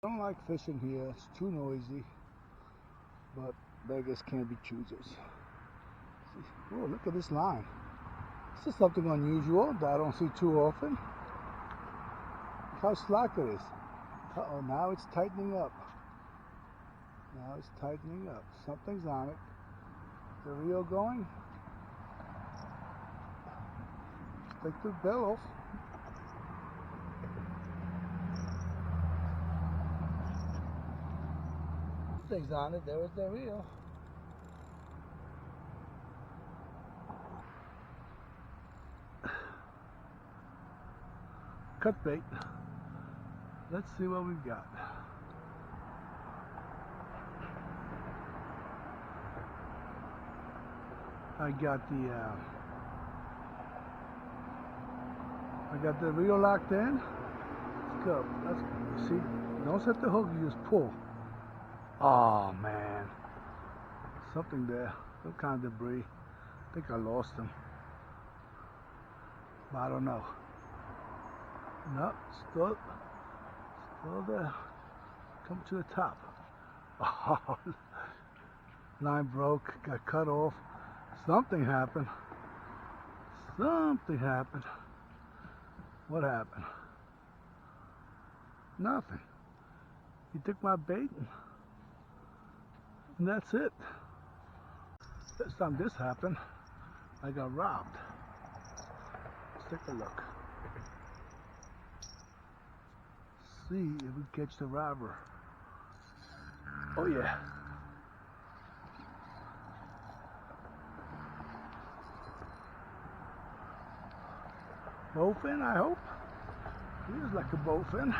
I don't like fishing here. It's too noisy. But beggars can't be choosers. Oh, look at this line. This is something unusual that I don't see too often. Look how slack it is. Uh-oh, now it's tightening up. Now it's tightening up. Something's on it. Is the reel going? Take the bell off. Something's on it. There is the reel. Cut bait. Let's see what we've got. I got the reel locked in. Let's go. See, don't set the hook, you just pull. Oh man, something there, some kind of debris. I think I lost him, but I don't know. No, still there. Come to the top. Oh, line broke, got cut off. Something happened. Something happened. What happened? Nothing. He took my bait and that's it. This time this happened, I got robbed. Let's take a look. See if we catch the robber. Oh yeah. Bowfin, I hope. He is like a bowfin.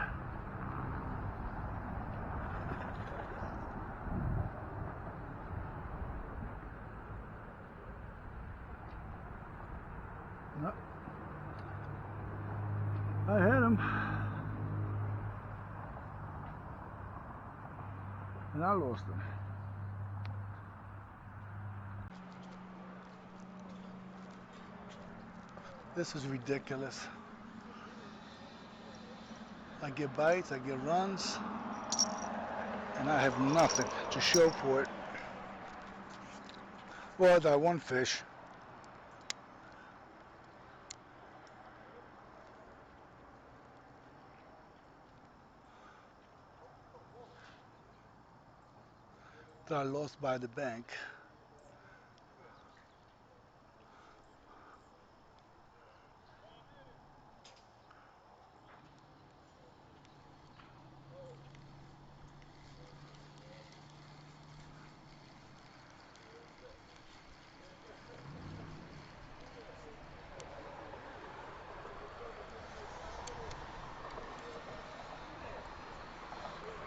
No. I had him. And I lost him. This is ridiculous. I get bites, I get runs, and I have nothing to show for it. Well, that one fish. That I lost by the bank.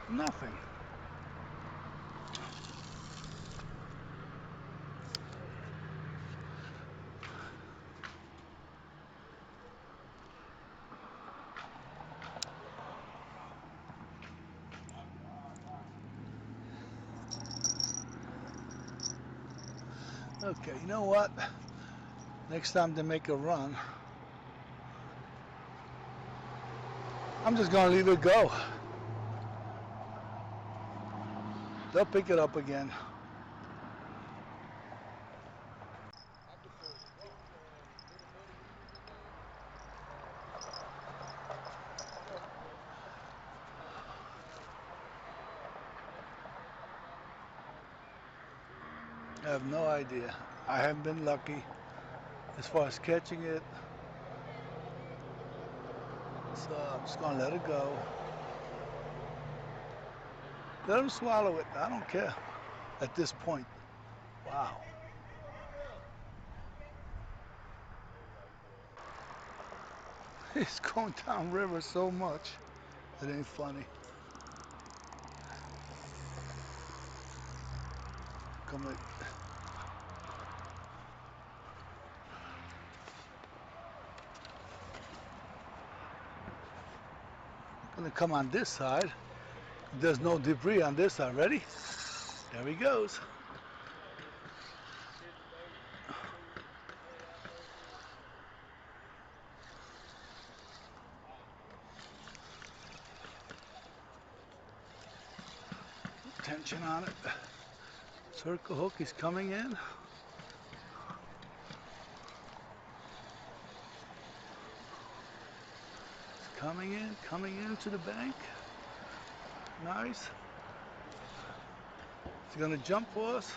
Nothing. Okay, you know what? Next time they make a run, I'm just gonna leave it go. They'll pick it up again. I have no idea. I haven't been lucky as far as catching it. So I'm just gonna let it go. Let them swallow it. I don't care at this point. Wow. It's going down river so much. It ain't funny. Come on. Gonna come on this side. There's no debris on this side. Ready? There he goes. tension on it. Circle hook is coming in. It's coming into the bank. Nice. It's gonna jump for us.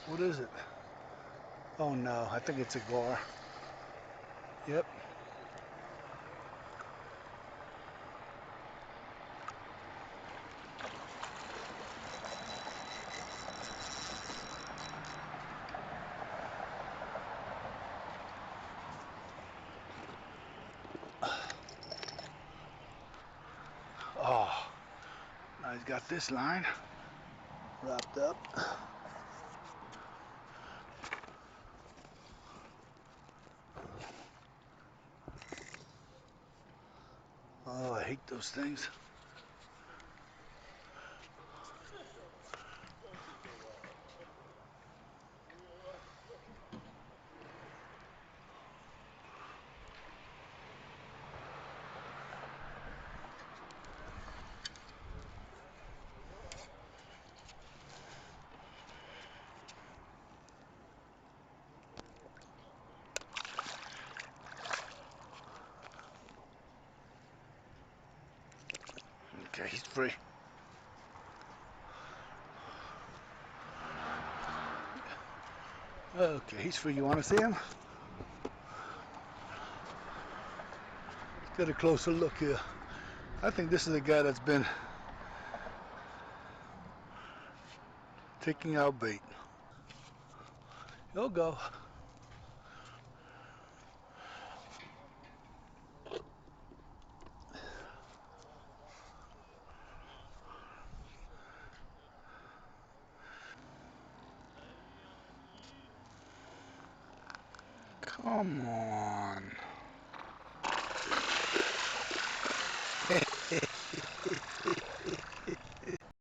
What is it? Oh no, I think it's a gar. Yep. Oh, now he's got this line wrapped up. Oh, I hate those things. Okay, he's free. Okay, he's free. You want to see him? Let's get a closer look here. I think this is a guy that's been taking out bait. He'll go. Come on.